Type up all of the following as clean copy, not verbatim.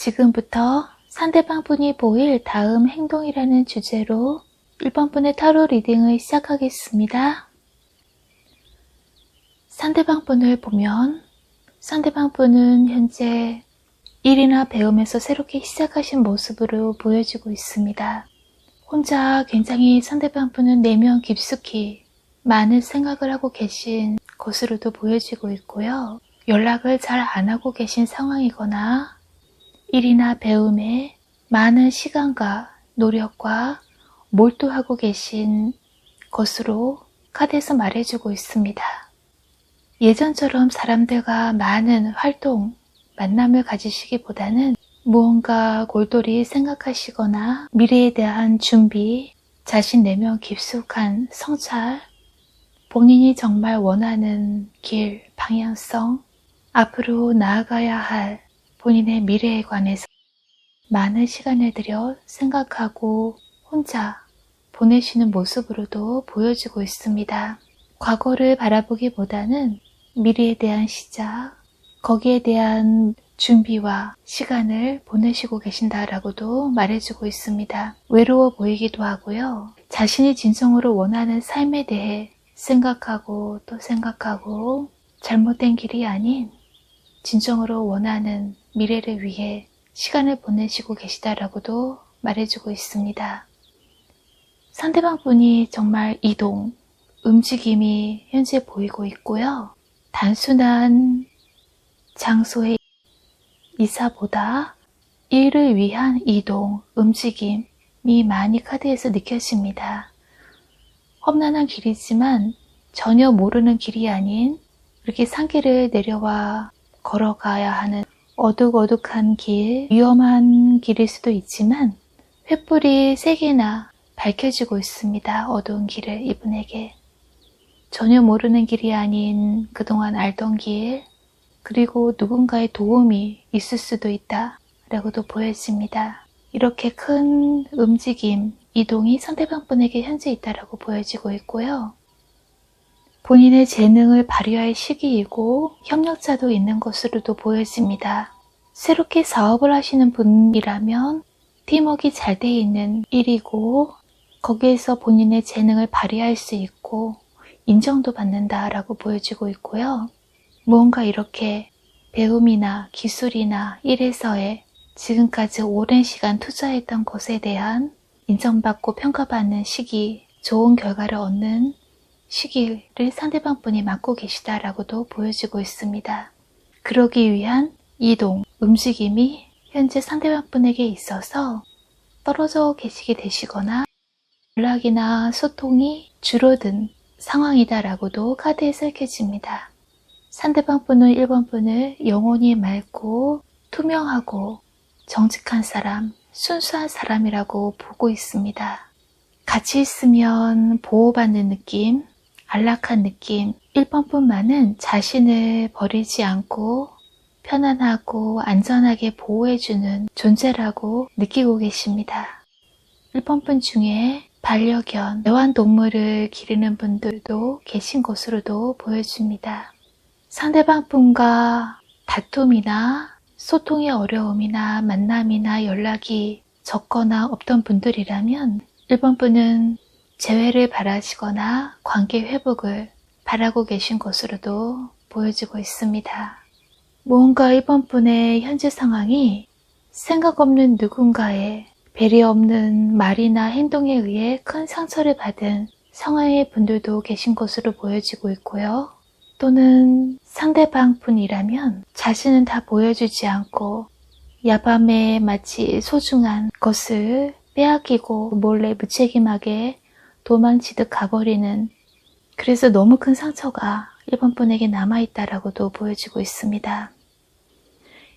지금부터 상대방 분이 보일 다음 행동이라는 주제로 1번 분의 타로 리딩을 시작하겠습니다. 상대방 분을 보면 상대방 분은 현재 일이나 배움에서 새롭게 시작하신 모습으로 보여지고 있습니다. 혼자 굉장히 상대방 분은 내면 깊숙이 많은 생각을 하고 계신 것으로도 보여지고 있고요. 연락을 잘 안 하고 계신 상황이거나 일이나 배움에 많은 시간과 노력과 몰두하고 계신 것으로 카드에서 말해주고 있습니다. 예전처럼 사람들과 많은 활동, 만남을 가지시기보다는 무언가 골똘히 생각하시거나 미래에 대한 준비, 자신 내면 깊숙한 성찰, 본인이 정말 원하는 길, 방향성, 앞으로 나아가야 할 본인의 미래에 관해서 많은 시간을 들여 생각하고 혼자 보내시는 모습으로도 보여지고 있습니다. 과거를 바라보기보다는 미래에 대한 시작, 거기에 대한 준비와 시간을 보내시고 계신다라고도 말해주고 있습니다. 외로워 보이기도 하고요. 자신이 진정으로 원하는 삶에 대해 생각하고 또 생각하고 잘못된 길이 아닌 진정으로 원하는 미래를 위해 시간을 보내시고 계시다라고도 말해주고 있습니다. 상대방 분이 정말 이동, 움직임이 현재 보이고 있고요. 단순한 장소의 이사보다 일을 위한 이동, 움직임이 많이 카드에서 느껴집니다. 험난한 길이지만 전혀 모르는 길이 아닌 이렇게 산길을 내려와 걸어가야 하는 어둑어둑한 길, 위험한 길일 수도 있지만 횃불이 3개나 밝혀지고 있습니다. 어두운 길을 이분에게. 전혀 모르는 길이 아닌 그동안 알던 길, 그리고 누군가의 도움이 있을 수도 있다 라고도 보여집니다. 이렇게 큰 움직임, 이동이 상대방 분에게 현재 있다라고 보여지고 있고요. 본인의 재능을 발휘할 시기이고 협력자도 있는 것으로도 보여집니다. 새롭게 사업을 하시는 분이라면 팀워크가 잘 돼 있는 일이고 거기에서 본인의 재능을 발휘할 수 있고 인정도 받는다라고 보여지고 있고요. 무언가 이렇게 배움이나 기술이나 일에서의 지금까지 오랜 시간 투자했던 것에 대한 인정받고 평가받는 시기, 좋은 결과를 얻는 시기를 상대방 분이 맡고 계시다라고도 보여지고 있습니다. 그러기 위한 이동, 움직임이 현재 상대방 분에게 있어서 떨어져 계시게 되시거나 연락이나 소통이 줄어든 상황이다라고도 카드에서 읽혀집니다. 상대방 분은 1번 분을 영혼이 맑고 투명하고 정직한 사람, 순수한 사람이라고 보고 있습니다. 같이 있으면 보호받는 느낌, 안락한 느낌, 1번 분만은 자신을 버리지 않고 편안하고 안전하게 보호해주는 존재라고 느끼고 계십니다. 1번 분 중에 반려견, 애완동물을 기르는 분들도 계신 것으로도 보여집니다. 상대방 분과 다툼이나 소통의 어려움이나 만남이나 연락이 적거나 없던 분들이라면 1번 분은 재회를 바라시거나 관계 회복을 바라고 계신 것으로도 보여지고 있습니다. 무언가 1번 분의 현재 상황이 생각 없는 누군가의 배려 없는 말이나 행동에 의해 큰 상처를 받은 상황의 분들도 계신 것으로 보여지고 있고요. 또는 상대방 분이라면 자신은 다 보여주지 않고 야밤에 마치 소중한 것을 빼앗기고 몰래 무책임하게 도망치듯 가버리는, 그래서 너무 큰 상처가 1번 분에게 남아있다라고도 보여지고 있습니다.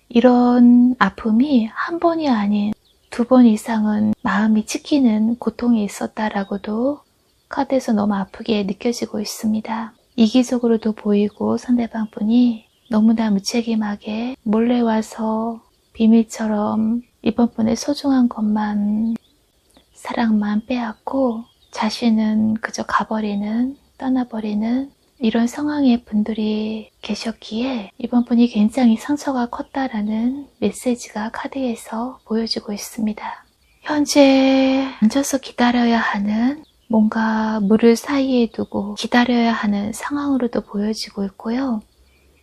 이런 아픔이 한 번이 아닌 2번 이상은 마음이 찢기는 고통이 있었다라고도 카드에서 너무 아프게 느껴지고 있습니다. 이기적으로도 보이고 상대방 분이 너무나 무책임하게 몰래 와서 비밀처럼 1번 분의 소중한 것만, 사랑만 빼앗고 자신은 그저 가버리는, 떠나버리는 이런 상황의 분들이 계셨기에 이번 분이 굉장히 상처가 컸다라는 메시지가 카드에서 보여지고 있습니다. 현재 앉아서 기다려야 하는 뭔가 물을 사이에 두고 기다려야 하는 상황으로도 보여지고 있고요.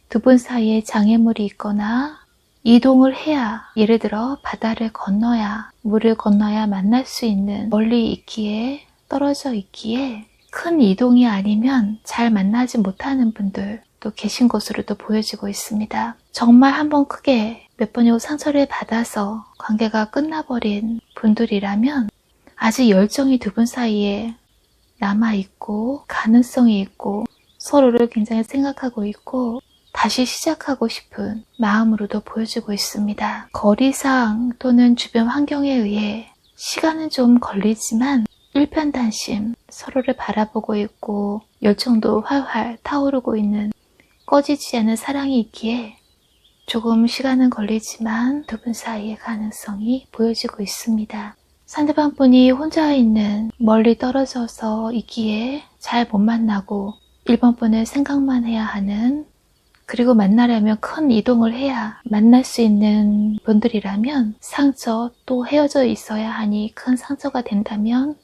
두 분 사이에 장애물이 있거나 이동을 해야, 예를 들어 바다를 건너야, 물을 건너야 만날 수 있는 멀리 있기에, 떨어져 있기에 큰 이동이 아니면 잘 만나지 못하는 분들도 계신 것으로도 보여지고 있습니다. 정말 한번 크게 몇 번이고 상처를 받아서 관계가 끝나버린 분들이라면 아직 열정이 두 분 사이에 남아있고 가능성이 있고 서로를 굉장히 생각하고 있고 다시 시작하고 싶은 마음으로도 보여지고 있습니다. 거리상 또는 주변 환경에 의해 시간은 좀 걸리지만 일편단심 서로를 바라보고 있고 열정도 활활 타오르고 있는 꺼지지 않은 사랑이 있기에 조금 시간은 걸리지만 두 분 사이의 가능성이 보여지고 있습니다. 상대방 분이 혼자 있는 멀리 떨어져서 있기에 잘 못 만나고 1번 분을 생각만 해야 하는, 그리고 만나려면 큰 이동을 해야 만날 수 있는 분들이라면 상처, 또 헤어져 있어야 하니 큰 상처가 된다면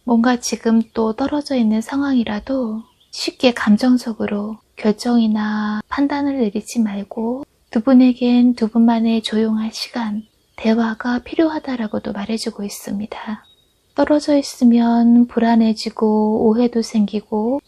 뭔가 지금 또 떨어져 있는 상황이라도 쉽게 감정적으로 결정이나 판단을 내리지 말고 두 분에겐 두 분만의 조용한 시간, 대화가 필요하다라고도 말해주고 있습니다. 떨어져 있으면 불안해지고 오해도 생기고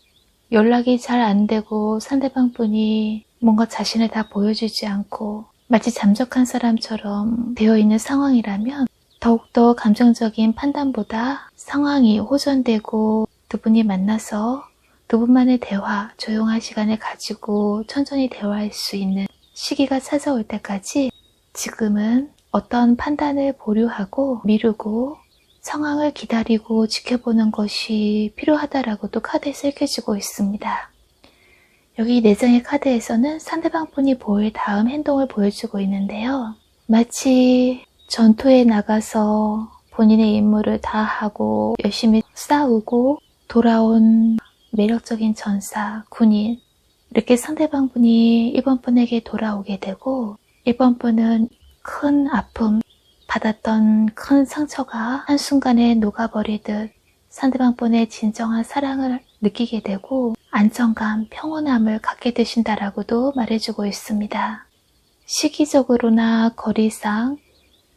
연락이 잘 안 되고 상대방 분이 뭔가 자신을 다 보여주지 않고 마치 잠적한 사람처럼 되어 있는 상황이라면 더욱더 감정적인 판단보다 상황이 호전되고 두 분이 만나서 두 분만의 대화, 조용한 시간을 가지고 천천히 대화할 수 있는 시기가 찾아올 때까지 지금은 어떤 판단을 보류하고 미루고 상황을 기다리고 지켜보는 것이 필요하다라고도 카드에서 읽혀지고 있습니다. 여기 4장의 카드에서는 상대방 분이 보일 다음 행동을 보여주고 있는데요. 마치 전투에 나가서 본인의 임무를 다 하고 열심히 싸우고 돌아온 매력적인 전사, 군인, 이렇게 상대방 분이 1번 분에게 돌아오게 되고 1번 분은 큰 아픔, 받았던 큰 상처가 한순간에 녹아버리듯 상대방 분의 진정한 사랑을 느끼게 되고 안정감, 평온함을 갖게 되신다라고도 말해주고 있습니다. 시기적으로나 거리상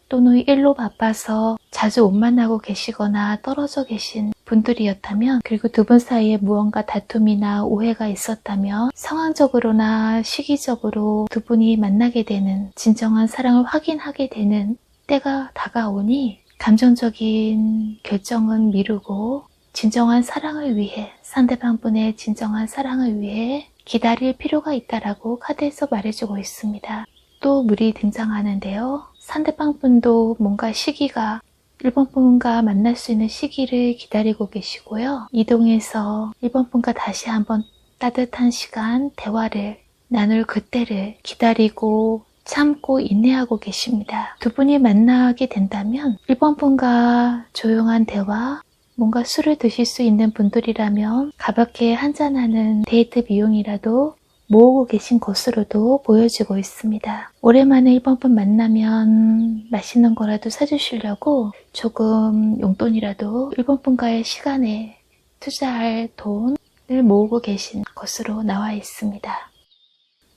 또는 일로 바빠서 자주 못 만나고 계시거나 떨어져 계신 분들이었다면, 그리고 두 분 사이에 무언가 다툼이나 오해가 있었다면 상황적으로나 시기적으로 두 분이 만나게 되는 진정한 사랑을 확인하게 되는 때가 다가오니 감정적인 결정은 미루고 진정한 사랑을 위해, 상대방 분의 진정한 사랑을 위해 기다릴 필요가 있다라고 카드에서 말해주고 있습니다. 또 물이 등장하는데요. 상대방 분도 뭔가 시기가 1번 분과 만날 수 있는 시기를 기다리고 계시고요. 이동해서 1번 분과 다시 한번 따뜻한 시간, 대화를 나눌 그때를 기다리고 참고 인내하고 계십니다. 두 분이 만나게 된다면 1번 분과 조용한 대화, 뭔가 술을 드실 수 있는 분들이라면 가볍게 한잔하는 데이트 비용이라도 모으고 계신 것으로도 보여지고 있습니다. 오랜만에 1번 분 만나면 맛있는 거라도 사주시려고 조금 용돈이라도 1번 분과의 시간에 투자할 돈을 모으고 계신 것으로 나와 있습니다.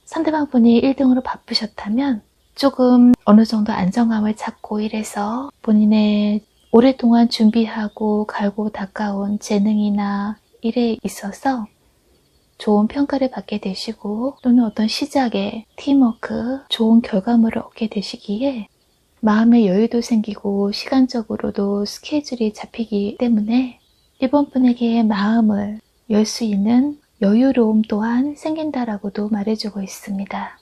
상대방 분이 1등으로 바쁘셨다면 조금 어느 정도 안정감을 찾고 일해서 본인의 오랫동안 준비하고 갈고 닦아온 재능이나 일에 있어서 좋은 평가를 받게 되시고 또는 어떤 시작에 팀워크, 좋은 결과물을 얻게 되시기에 마음의 여유도 생기고 시간적으로도 스케줄이 잡히기 때문에 1번 분에게 마음을 열 수 있는 여유로움 또한 생긴다라고도 말해주고 있습니다.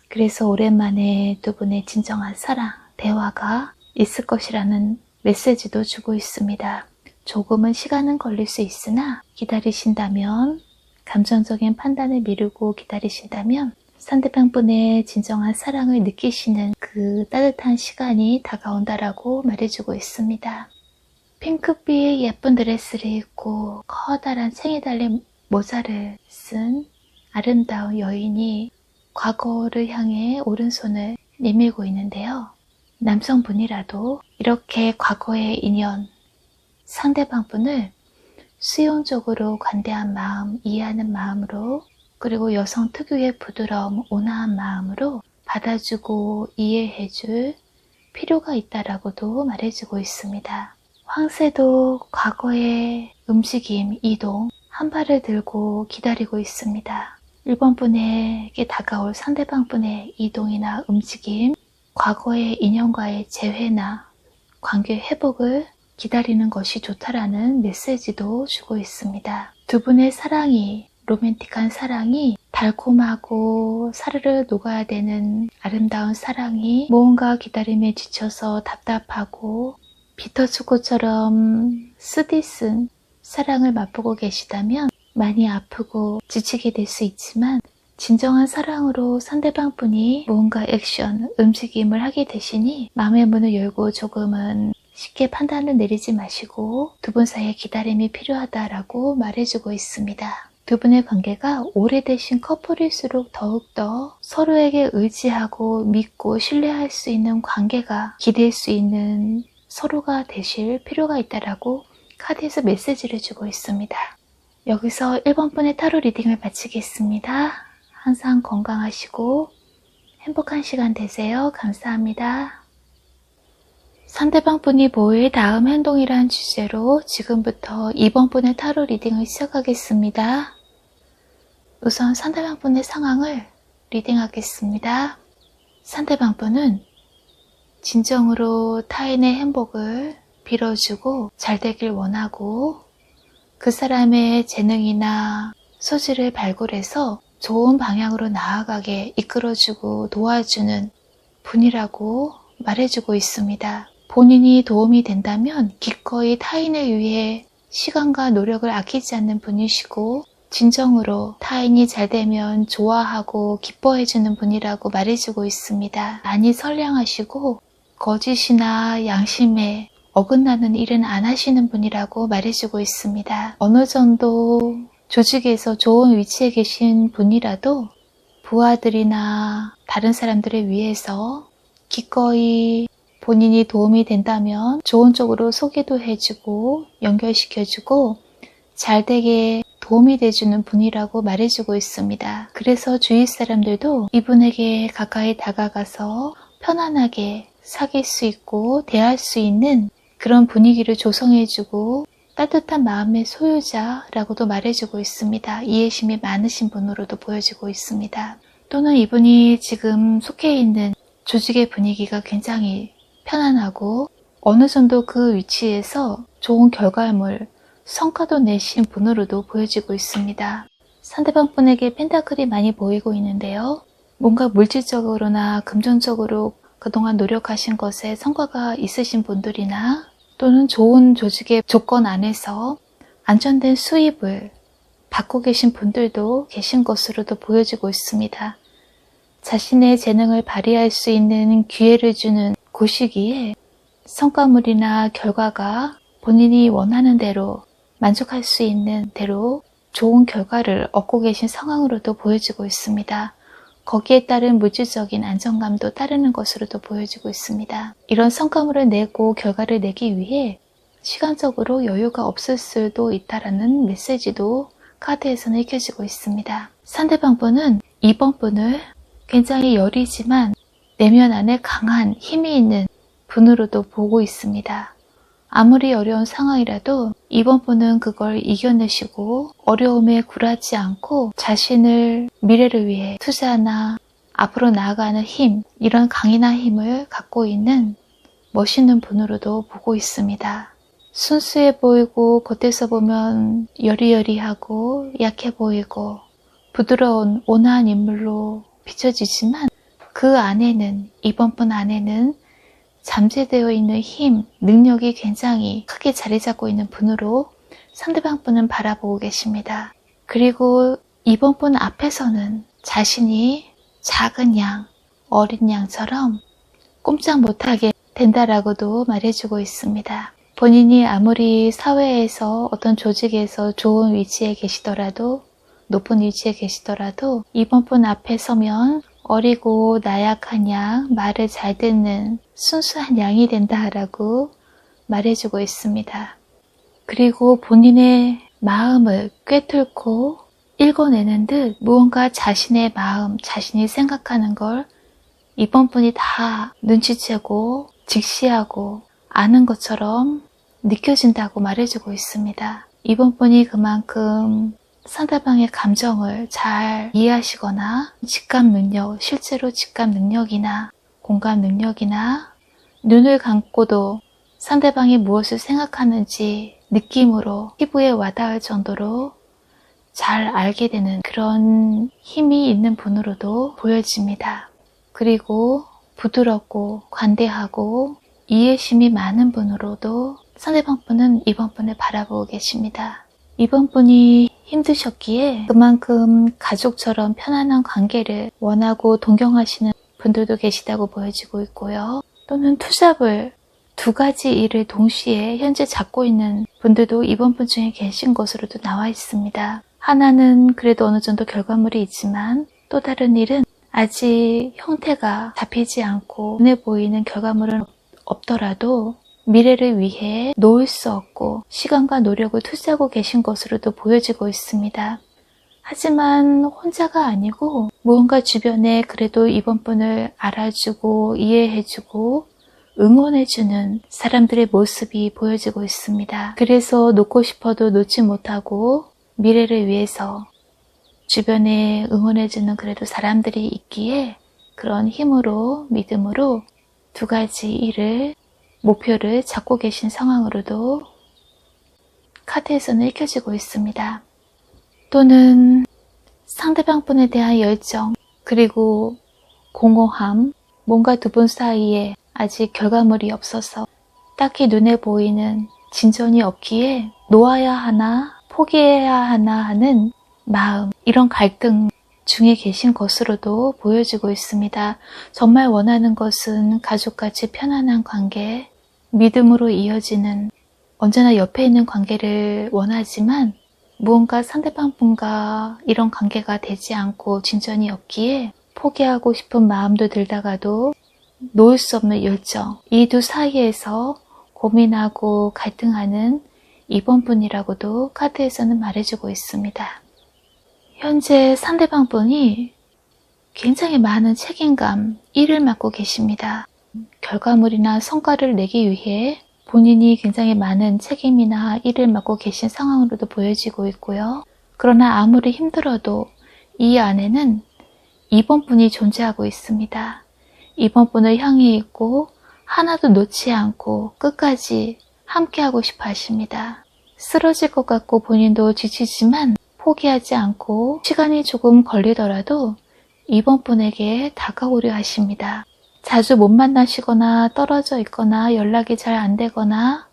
그래서 오랜만에 두 분의 진정한 사랑, 대화가 있을 것이라는 메시지도 주고 있습니다. 조금은 시간은 걸릴 수 있으나 기다리신다면, 감정적인 판단을 미루고 기다리신다면 상대방 분의 진정한 사랑을 느끼시는 그 따뜻한 시간이 다가온다라고 말해주고 있습니다. 핑크빛 예쁜 드레스를 입고 커다란 챙이 달린 모자를 쓴 아름다운 여인이 과거를 향해 오른손을 내밀고 있는데요. 남성분이라도 이렇게 과거의 인연, 상대방 분을 수용적으로 관대한 마음, 이해하는 마음으로, 그리고 여성 특유의 부드러움, 온화한 마음으로 받아주고 이해해줄 필요가 있다라고도 말해주고 있습니다. 황새도 과거의 움직임, 이동, 한 발을 들고 기다리고 있습니다. 1번 분에게 다가올 상대방 분의 이동이나 움직임, 과거의 인연과의 재회나 관계 회복을 기다리는 것이 좋다라는 메시지도 주고 있습니다. 두 분의 사랑이, 로맨틱한 사랑이, 달콤하고 사르르 녹아야 되는 아름다운 사랑이 무언가 기다림에 지쳐서 답답하고 비터초코처럼 쓰디쓴 사랑을 맛보고 계시다면 많이 아프고 지치게 될 수 있지만, 진정한 사랑으로 상대방 분이 무언가 액션, 움직임을 하게 되시니 마음의 문을 열고 조금은 쉽게 판단을 내리지 마시고 두 분 사이에 기다림이 필요하다라고 말해주고 있습니다. 두 분의 관계가 오래되신 커플일수록 더욱더 서로에게 의지하고 믿고 신뢰할 수 있는 관계가 기댈 수 있는 서로가 되실 필요가 있다라고 카드에서 메시지를 주고 있습니다. 여기서 1번 분의 타로 리딩을 마치겠습니다. 항상 건강하시고 행복한 시간 되세요. 감사합니다. 상대방 분이 뭐의 다음 행동이란 주제로 지금부터 2번 분의 타로 리딩을 시작하겠습니다. 우선 상대방 분의 상황을 리딩하겠습니다. 상대방 분은 진정으로 타인의 행복을 빌어주고 잘 되길 원하고, 그 사람의 재능이나 소질을 발굴해서 좋은 방향으로 나아가게 이끌어주고 도와주는 분이라고 말해주고 있습니다. 본인이 도움이 된다면 기꺼이 타인을 위해 시간과 노력을 아끼지 않는 분이시고, 진정으로 타인이 잘 되면 좋아하고 기뻐해주는 분이라고 말해주고 있습니다. 많이 선량하시고 거짓이나 양심에 어긋나는 일은 안 하시는 분이라고 말해주고 있습니다. 어느 정도 조직에서 좋은 위치에 계신 분이라도 부하들이나 다른 사람들을 위해서 기꺼이 본인이 도움이 된다면 좋은 쪽으로 소개도 해주고 연결시켜주고 잘 되게 도움이 돼주는 분이라고 말해주고 있습니다. 그래서 주위 사람들도 이분에게 가까이 다가가서 편안하게 사귈 수 있고 대할 수 있는 그런 분위기를 조성해주고 따뜻한 마음의 소유자라고도 말해주고 있습니다. 이해심이 많으신 분으로도 보여지고 있습니다. 또는 이분이 지금 속해 있는 조직의 분위기가 굉장히 편안하고 어느 정도 그 위치에서 좋은 결과물, 성과도 내신 분으로도 보여지고 있습니다. 상대방 분에게 펜타클이 많이 보이고 있는데요. 뭔가 물질적으로나 금전적으로 그동안 노력하신 것에 성과가 있으신 분들이나 또는 좋은 조직의 조건 안에서 안정된 수입을 받고 계신 분들도 계신 것으로도 보여지고 있습니다. 자신의 재능을 발휘할 수 있는 기회를 주는 곳이기에 성과물이나 결과가 본인이 원하는 대로 만족할 수 있는 대로 좋은 결과를 얻고 계신 상황으로도 보여지고 있습니다. 거기에 따른 물질적인 안정감도 따르는 것으로도 보여지고 있습니다. 이런 성과물을 내고 결과를 내기 위해 시간적으로 여유가 없을 수도 있다는 메시지도 카드에서는 읽혀지고 있습니다. 상대방 분은 2번 분을 굉장히 여리지만 내면 안에 강한 힘이 있는 분으로도 보고 있습니다. 아무리 어려운 상황이라도 2번 분은 그걸 이겨내시고 어려움에 굴하지 않고 자신을 미래를 위해 투자나 앞으로 나아가는 힘, 이런 강인한 힘을 갖고 있는 멋있는 분으로도 보고 있습니다. 순수해 보이고 겉에서 보면 여리여리하고 약해 보이고 부드러운 온화한 인물로 비춰지지만 그 안에는, 2번 분 안에는 잠재되어 있는 힘, 능력이 굉장히 크게 자리 잡고 있는 분으로 상대방 분은 바라보고 계십니다. 그리고 2번 분 앞에서는 자신이 작은 양, 어린 양처럼 꼼짝 못하게 된다라고도 말해주고 있습니다. 본인이 아무리 사회에서 어떤 조직에서 좋은 위치에 계시더라도, 높은 위치에 계시더라도 이번 분 앞에 서면 어리고 나약한 양, 말을 잘 듣는 순수한 양이 된다라고 말해주고 있습니다. 그리고 본인의 마음을 꿰뚫고 읽어내는 듯 무언가 자신의 마음, 자신이 생각하는 걸 이번 분이 다 눈치채고 직시하고 아는 것처럼 느껴진다고 말해주고 있습니다. 이번 분이 그만큼 상대방의 감정을 잘 이해하시거나 직감 능력, 실제로 직감 능력이나 공감 능력이나 눈을 감고도 상대방이 무엇을 생각하는지 느낌으로 피부에 와닿을 정도로 잘 알게 되는 그런 힘이 있는 분으로도 보여집니다. 그리고 부드럽고 관대하고 이해심이 많은 분으로도 상대방 분은 이번 분을 바라보고 계십니다. 이번 분이 힘드셨기에 그만큼 가족처럼 편안한 관계를 원하고 동경하시는 분들도 계시다고 보여지고 있고요. 또는 투잡을 두 가지 일을 동시에 현재 잡고 있는 분들도 이번 분 중에 계신 것으로도 나와 있습니다. 하나는 그래도 어느 정도 결과물이 있지만 또 다른 일은 아직 형태가 잡히지 않고 눈에 보이는 결과물은 없더라도 미래를 위해 놓을 수 없고 시간과 노력을 투자하고 계신 것으로도 보여지고 있습니다. 하지만 혼자가 아니고 무언가 주변에 그래도 이번 분을 알아주고 이해해주고 응원해주는 사람들의 모습이 보여지고 있습니다. 그래서 놓고 싶어도 놓지 못하고 미래를 위해서 주변에 응원해주는 그래도 사람들이 있기에 그런 힘으로 믿음으로 두 가지 일을 목표를 잡고 계신 상황으로도 카드에서는 읽혀지고 있습니다. 또는 상대방 분에 대한 열정 그리고 공허함, 뭔가 두 분 사이에 아직 결과물이 없어서 딱히 눈에 보이는 진전이 없기에 놓아야 하나 포기해야 하나 하는 마음, 이런 갈등 중에 계신 것으로도 보여지고 있습니다. 정말 원하는 것은 가족같이 편안한 관계, 믿음으로 이어지는 언제나 옆에 있는 관계를 원하지만 무언가 상대방 분과 이런 관계가 되지 않고 진전이 없기에 포기하고 싶은 마음도 들다가도 놓을 수 없는 열정, 이 두 사이에서 고민하고 갈등하는 이번 분이라고도 카드에서는 말해주고 있습니다. 현재 상대방 분이 굉장히 많은 책임감, 일을 맡고 계십니다. 결과물이나 성과를 내기 위해 본인이 굉장히 많은 책임이나 일을 맡고 계신 상황으로도 보여지고 있고요. 그러나 아무리 힘들어도 이 안에는 이번 분이 존재하고 있습니다. 이번 분을 향해 있고 하나도 놓지 않고 끝까지 함께하고 싶어 하십니다. 쓰러질 것 같고 본인도 지치지만 포기하지 않고 시간이 조금 걸리더라도 이번 분에게 다가오려 하십니다. 자주 못 만나시거나 떨어져 있거나 연락이 잘 안 되거나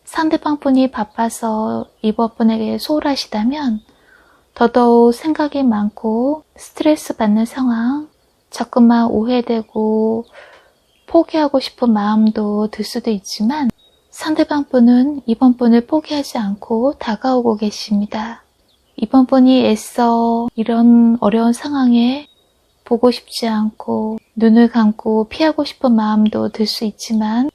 상대방 분이 바빠서 이번 분에게 소홀하시다면 더더욱 생각이 많고 스트레스 받는 상황, 자꾸만 오해되고 포기하고 싶은 마음도 들 수도 있지만 상대방 분은 이번 분을 포기하지 않고 다가오고 계십니다. 이번 분이 애써 이런 어려운 상황에 보고 싶지 않고 눈을 감고 피하고 싶은 마음도 들 수 있지만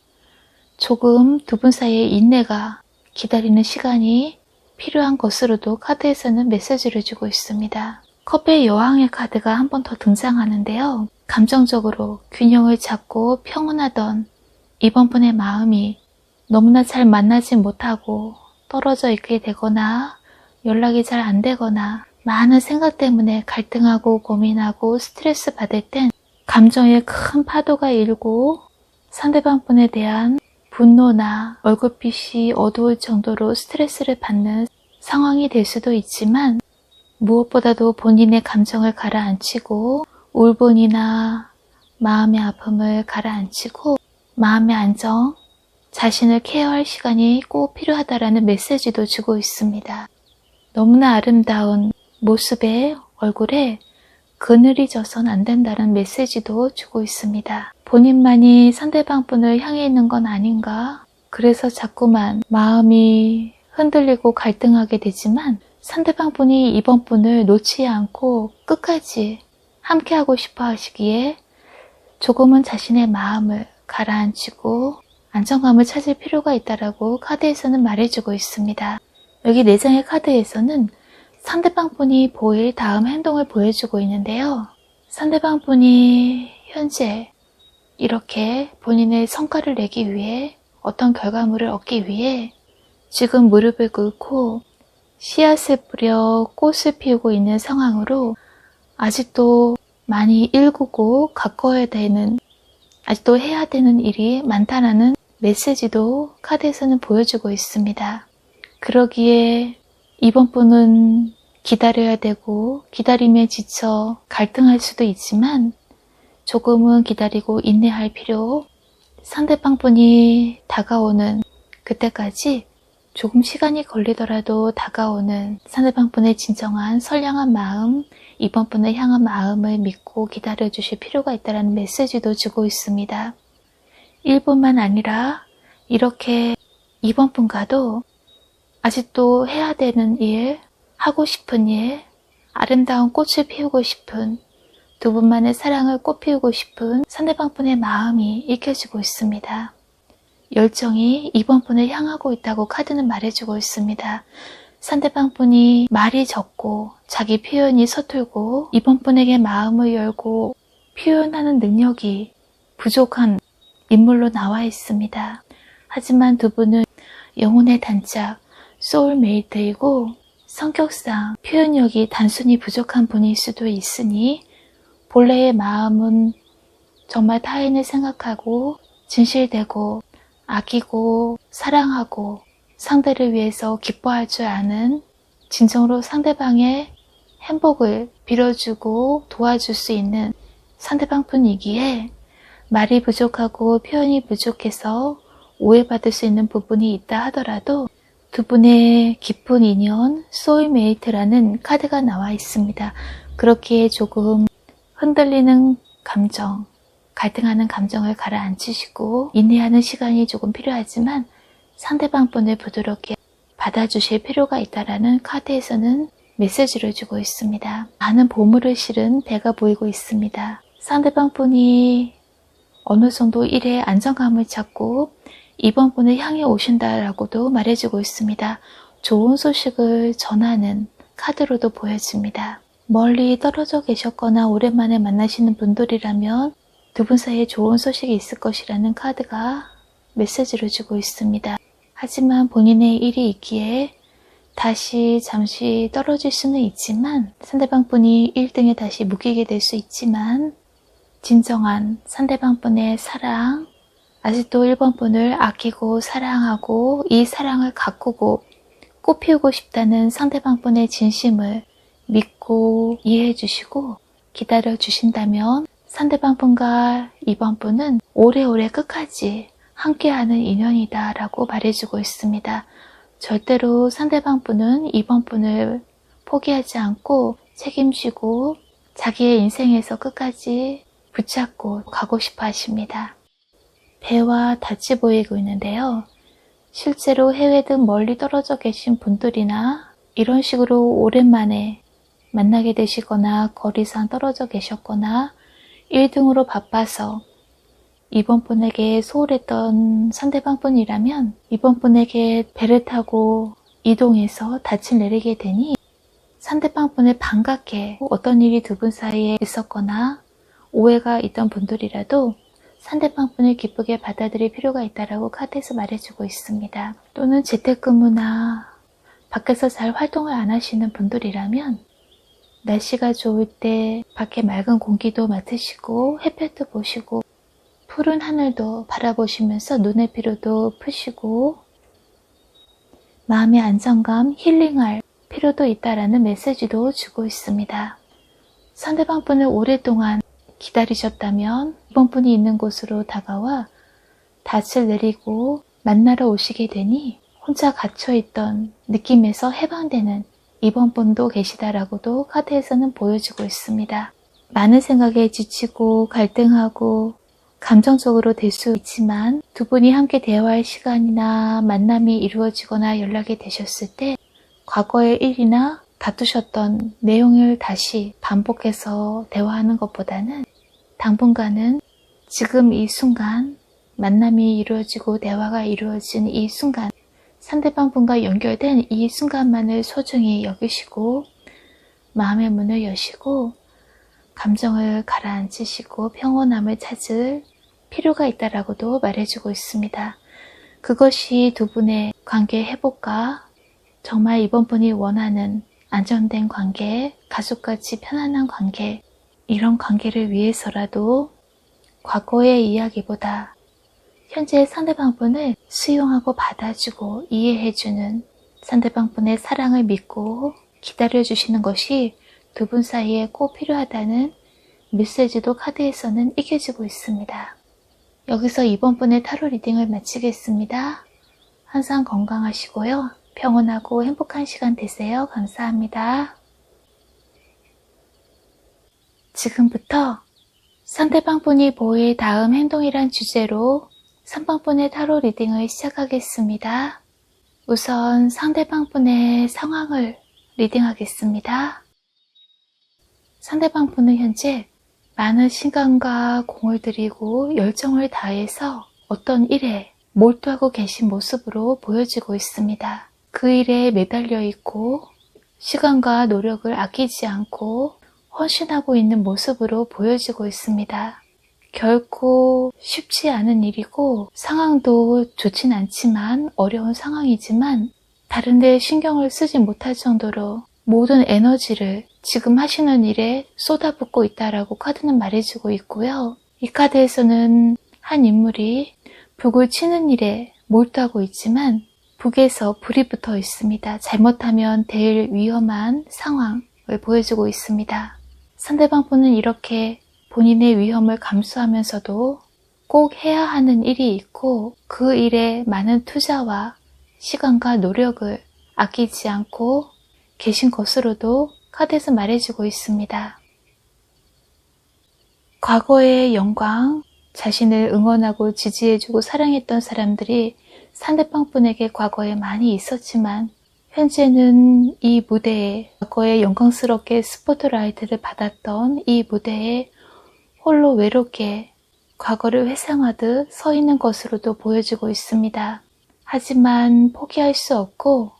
조금 두 분 사이에 인내가 기다리는 시간이 필요한 것으로도 카드에서는 메시지를 주고 있습니다. 컵의 여왕의 카드가 한 번 더 등장하는데요. 감정적으로 균형을 잡고 평온하던 이번 분의 마음이 너무나 잘 만나지 못하고 떨어져 있게 되거나 연락이 잘 안 되거나 많은 생각 때문에 갈등하고 고민하고 스트레스 받을 땐 감정의 큰 파도가 일고 상대방 분에 대한 분노나 얼굴빛이 어두울 정도로 스트레스를 받는 상황이 될 수도 있지만 무엇보다도 본인의 감정을 가라앉히고 울분이나 마음의 아픔을 가라앉히고 마음의 안정, 자신을 케어할 시간이 꼭 필요하다라는 메시지도 주고 있습니다. 너무나 아름다운 모습의 얼굴에 그늘이 져선 안 된다는 메시지도 주고 있습니다. 본인만이 상대방 분을 향해 있는 건 아닌가? 그래서 자꾸만 마음이 흔들리고 갈등하게 되지만 상대방 분이 이번 분을 놓지 않고 끝까지 함께하고 싶어 하시기에 조금은 자신의 마음을 가라앉히고 안정감을 찾을 필요가 있다라고 카드에서는 말해주고 있습니다. 여기 4장의 카드에서는 상대방 분이 보일 다음 행동을 보여주고 있는데요. 상대방 분이 현재 이렇게 본인의 성과를 내기 위해 어떤 결과물을 얻기 위해 지금 무릎을 꿇고 씨앗을 뿌려 꽃을 피우고 있는 상황으로 아직도 많이 일구고 가꿔야 되는, 아직도 해야 되는 일이 많다라는 메시지도 카드에서는 보여주고 있습니다. 그러기에 이번 분은 기다려야 되고 기다림에 지쳐 갈등할 수도 있지만 조금은 기다리고 인내할 필요, 상대방 분이 다가오는 그때까지 조금 시간이 걸리더라도 다가오는 상대방 분의 진정한 선량한 마음, 이번 분을 향한 마음을 믿고 기다려 주실 필요가 있다는 메시지도 주고 있습니다. 1분만 아니라 이렇게 이번 분과도 아직도 해야 되는 일, 하고 싶은 일, 아름다운 꽃을 피우고 싶은, 두 분만의 사랑을 꽃피우고 싶은 상대방 분의 마음이 읽혀지고 있습니다. 열정이 이번 분을 향하고 있다고 카드는 말해주고 있습니다. 상대방 분이 말이 적고 자기 표현이 서툴고 이번 분에게 마음을 열고 표현하는 능력이 부족한 인물로 나와 있습니다. 하지만 두 분은 영혼의 단짝, 소울메이트이고 성격상 표현력이 단순히 부족한 분일 수도 있으니 본래의 마음은 정말 타인을 생각하고 진실되고 아끼고 사랑하고 상대를 위해서 기뻐할 줄 아는, 진정으로 상대방의 행복을 빌어주고 도와줄 수 있는 상대방 분이기에 말이 부족하고 표현이 부족해서 오해받을 수 있는 부분이 있다 하더라도 두 분의 깊은 인연, 소울메이트라는 카드가 나와 있습니다. 그렇기에 조금 흔들리는 감정, 갈등하는 감정을 가라앉히시고 인내하는 시간이 조금 필요하지만 상대방 분을 부드럽게 받아주실 필요가 있다라는 카드에서는 메시지를 주고 있습니다. 많은 보물을 실은 배가 보이고 있습니다. 상대방 분이 어느 정도 일에 안정감을 찾고 이번 분을 향해 오신다라고도 말해주고 있습니다. 좋은 소식을 전하는 카드로도 보여집니다. 멀리 떨어져 계셨거나 오랜만에 만나시는 분들이라면 두 분 사이에 좋은 소식이 있을 것이라는 카드가 메시지를 주고 있습니다. 하지만 본인의 일이 있기에 다시 잠시 떨어질 수는 있지만 상대방 분이 1등에 다시 묶이게 될 수 있지만 진정한 상대방 분의 사랑, 아직도 1번 분을 아끼고 사랑하고 이 사랑을 가꾸고 꽃피우고 싶다는 상대방 분의 진심을 믿고 이해해 주시고 기다려 주신다면 상대방 분과 이번 분은 오래오래 끝까지 함께하는 인연이다 라고 말해주고 있습니다. 절대로 상대방 분은 이번 분을 포기하지 않고 책임지고 자기의 인생에서 끝까지 붙잡고 가고 싶어 하십니다. 배와 닻이 보이고 있는데요. 실제로 해외든 멀리 떨어져 계신 분들이나 이런 식으로 오랜만에 만나게 되시거나 거리상 떨어져 계셨거나 1등으로 바빠서 이번 분에게 소홀했던 상대방 분이라면 이번 분에게 배를 타고 이동해서 닻을 내리게 되니 상대방 분을 반갑게 어떤 일이 두 분 사이에 있었거나 오해가 있던 분들이라도 상대방 분을 기쁘게 받아들일 필요가 있다고 카드에서 말해주고 있습니다. 또는 재택근무나 밖에서 잘 활동을 안 하시는 분들이라면 날씨가 좋을 때 밖에 맑은 공기도 맡으시고 햇볕도 보시고 푸른 하늘도 바라보시면서 눈의 피로도 푸시고 마음의 안정감, 힐링할 필요도 있다라는 메시지도 주고 있습니다. 상대방 분을 오랫동안 기다리셨다면 이번 분이 있는 곳으로 다가와 닻을 내리고 만나러 오시게 되니 혼자 갇혀있던 느낌에서 해방되는 이번 분도 계시다라고도 카드에서는 보여주고 있습니다. 많은 생각에 지치고 갈등하고 감정적으로 될 수 있지만 두 분이 함께 대화할 시간이나 만남이 이루어지거나 연락이 되셨을 때 과거의 일이나 다투셨던 내용을 다시 반복해서 대화하는 것보다는 당분간은 지금 이 순간 만남이 이루어지고 대화가 이루어진 이 순간, 상대방 분과 연결된 이 순간만을 소중히 여기시고 마음의 문을 여시고 감정을 가라앉히시고 평온함을 찾을 필요가 있다라고도 말해주고 있습니다. 그것이 두 분의 관계 회복과 정말 이번 분이 원하는 안정된 관계, 가족같이 편안한 관계, 이런 관계를 위해서라도 과거의 이야기보다 현재 상대방 분을 수용하고 받아주고 이해해주는 상대방 분의 사랑을 믿고 기다려주시는 것이 두 분 사이에 꼭 필요하다는 메시지도 카드에서는 읽혀지고 있습니다. 여기서 이번 분의 타로 리딩을 마치겠습니다. 항상 건강하시고요. 평온하고 행복한 시간 되세요. 감사합니다. 지금부터 상대방 분이 보일 다음 행동이란 주제로 3번 분의 타로 리딩을 시작하겠습니다. 우선 상대방 분의 상황을 리딩하겠습니다. 상대방 분은 현재 많은 시간과 공을 들이고 열정을 다해서 어떤 일에 몰두하고 계신 모습으로 보여지고 있습니다. 그 일에 매달려 있고 시간과 노력을 아끼지 않고 헌신하고 있는 모습으로 보여지고 있습니다. 결코 쉽지 않은 일이고 상황도 좋진 않지만 어려운 상황이지만 다른 데 신경을 쓰지 못할 정도로 모든 에너지를 지금 하시는 일에 쏟아붓고 있다라고 카드는 말해주고 있고요. 이 카드에서는 한 인물이 북을 치는 일에 몰두하고 있지만 북에서 불이 붙어 있습니다. 잘못하면 될 위험한 상황을 보여주고 있습니다. 상대방 분은 이렇게 본인의 위험을 감수하면서도 꼭 해야 하는 일이 있고 그 일에 많은 투자와 시간과 노력을 아끼지 않고 계신 것으로도 카드에서 말해주고 있습니다. 과거의 영광, 자신을 응원하고 지지해주고 사랑했던 사람들이 상대방 분에게 과거에 많이 있었지만 현재는 이 무대에 과거에 영광스럽게 스포트라이트를 받았던 이 무대에 홀로 외롭게 과거를 회상하듯 서 있는 것으로도 보여지고 있습니다. 하지만 포기할 수 없고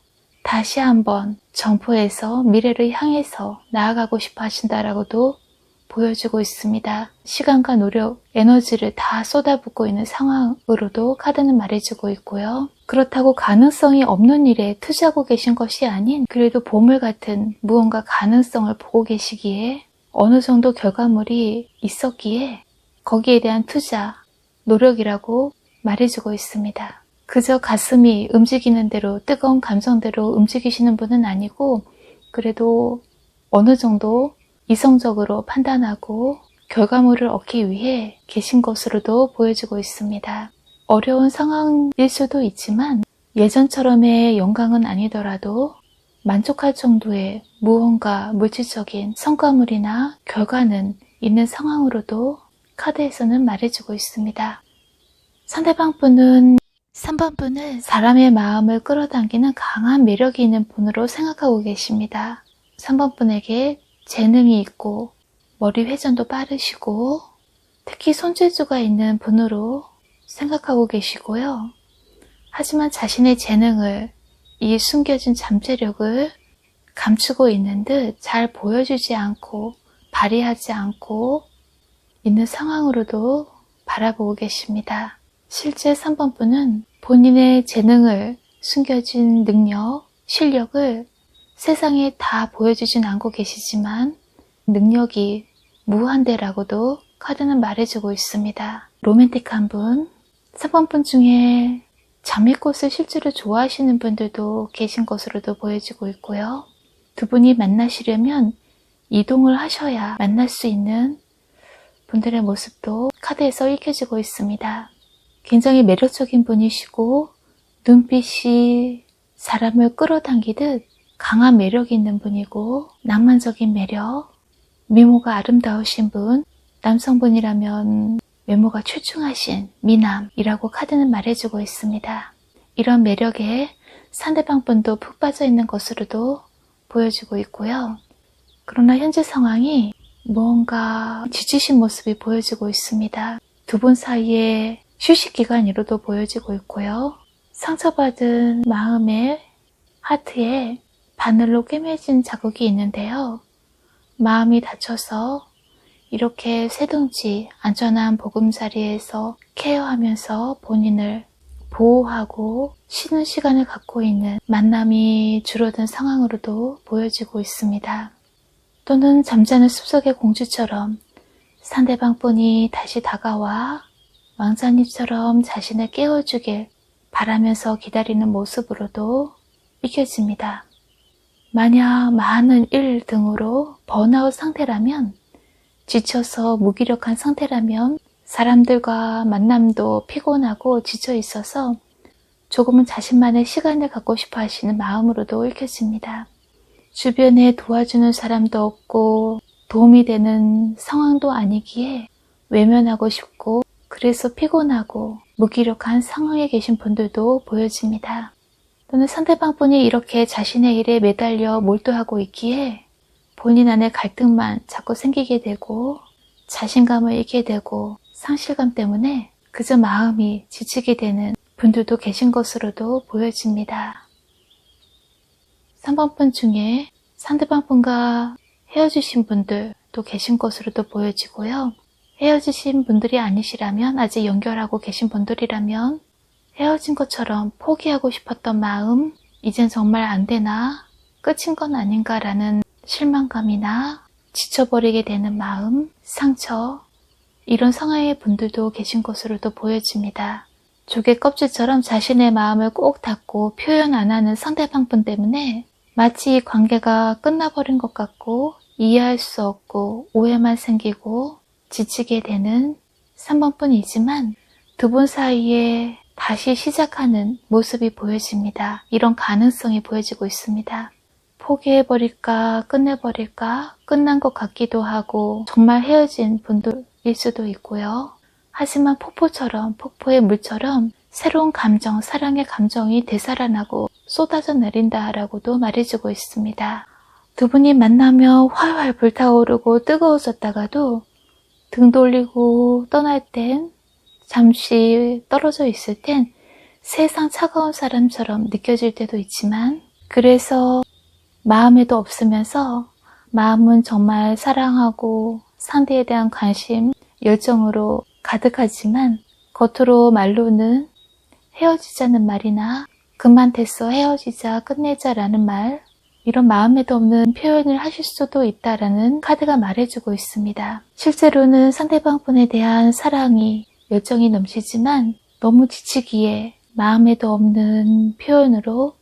다시 한번 점프해서 미래를 향해서 나아가고 싶어 하신다라고도 보여주고 있습니다. 시간과 노력, 에너지를 다 쏟아붓고 있는 상황으로도 카드는 말해주고 있고요. 그렇다고 가능성이 없는 일에 투자하고 계신 것이 아닌 그래도 보물 같은 무언가 가능성을 보고 계시기에 어느 정도 결과물이 있었기에 거기에 대한 투자, 노력이라고 말해주고 있습니다. 그저 가슴이 움직이는 대로 뜨거운 감정대로 움직이시는 분은 아니고 그래도 어느 정도 이성적으로 판단하고 결과물을 얻기 위해 계신 것으로도 보여지고 있습니다. 어려운 상황일 수도 있지만 예전처럼의 영광은 아니더라도 만족할 정도의 무언가 물질적인 성과물이나 결과는 있는 상황으로도 카드에서는 말해주고 있습니다. 상대방 분은 3번 분을 사람의 마음을 끌어당기는 강한 매력이 있는 분으로 생각하고 계십니다. 3번 분에게 재능이 있고 머리 회전도 빠르시고 특히 손재주가 있는 분으로 생각하고 계시고요. 하지만 자신의 재능을 이 숨겨진 잠재력을 감추고 있는 듯 잘 보여주지 않고 발휘하지 않고 있는 상황으로도 바라보고 계십니다. 실제 3번 분은 본인의 재능을 숨겨진 능력, 실력을 세상에 다 보여주진 않고 계시지만 능력이 무한대라고도 카드는 말해주고 있습니다. 로맨틱한 분, 3번 분 중에 장미꽃을 실제로 좋아하시는 분들도 계신 것으로도 보여지고 있고요. 두 분이 만나시려면 이동을 하셔야 만날 수 있는 분들의 모습도 카드에서 읽혀지고 있습니다. 굉장히 매력적인 분이시고 눈빛이 사람을 끌어당기듯 강한 매력이 있는 분이고 낭만적인 매력, 미모가 아름다우신 분, 남성분이라면 외모가 출중하신 미남이라고 카드는 말해주고 있습니다. 이런 매력에 상대방 분도 푹 빠져 있는 것으로도 보여주고 있고요. 그러나 현재 상황이 무언가 지치신 모습이 보여지고 있습니다. 두 분 사이에 휴식기간으로도 보여지고 있고요. 상처받은 마음의 하트에 바늘로 꿰매진 자국이 있는데요. 마음이 다쳐서 이렇게 새둥지 안전한 보금자리에서 케어하면서 본인을 보호하고 쉬는 시간을 갖고 있는 만남이 줄어든 상황으로도 보여지고 있습니다. 또는 잠자는 숲속의 공주처럼 상대방 분이 다시 다가와 왕자님처럼 자신을 깨워주길 바라면서 기다리는 모습으로도 익혀집니다. 만약 많은 일 등으로 번아웃 상태라면, 지쳐서 무기력한 상태라면, 사람들과 만남도 피곤하고 지쳐 있어서 조금은 자신만의 시간을 갖고 싶어 하시는 마음으로도 읽혀집니다. 주변에 도와주는 사람도 없고 도움이 되는 상황도 아니기에 외면하고 싶고 그래서 피곤하고 무기력한 상황에 계신 분들도 보여집니다. 또는 상대방 분이 이렇게 자신의 일에 매달려 몰두하고 있기에 본인 안에 갈등만 자꾸 생기게 되고 자신감을 잃게 되고 상실감 때문에 그저 마음이 지치게 되는 분들도 계신 것으로도 보여집니다. 3번 분 중에 상대방 분과 헤어지신 분들도 계신 것으로도 보여지고요. 헤어지신 분들이 아니시라면, 아직 연결하고 계신 분들이라면 헤어진 것처럼 포기하고 싶었던 마음, 이젠 정말 안 되나, 끝인 건 아닌가라는 실망감이나 지쳐버리게 되는 마음, 상처, 이런 상황의 분들도 계신 것으로도 보여집니다. 조개 껍질처럼 자신의 마음을 꼭 닫고 표현 안 하는 상대방 분 때문에 마치 이 관계가 끝나버린 것 같고 이해할 수 없고 오해만 생기고 지치게 되는 3번 분이지만 두 분 사이에 다시 시작하는 모습이 보여집니다. 이런 가능성이 보여지고 있습니다. 포기해버릴까, 끝내버릴까, 끝난 것 같기도 하고 정말 헤어진 분들일 수도 있고요. 하지만 폭포처럼, 폭포의 물처럼 새로운 감정, 사랑의 감정이 되살아나고 쏟아져 내린다라고도 말해주고 있습니다. 두 분이 만나며 활활 불타오르고 뜨거워졌다가도 등 돌리고 떠날 땐, 잠시 떨어져 있을 땐 세상 차가운 사람처럼 느껴질 때도 있지만, 그래서 마음에도 없으면서 마음은 정말 사랑하고 상대에 대한 관심, 열정으로 가득하지만 겉으로 말로는 헤어지자는 말이나 그만 됐어, 헤어지자, 끝내자라는 말, 이런 마음에도 없는 표현을 하실 수도 있다라는 카드가 말해주고 있습니다. 실제로는 상대방 분에 대한 사랑이, 열정이 넘치지만 너무 지치기에 마음에도 없는 표현으로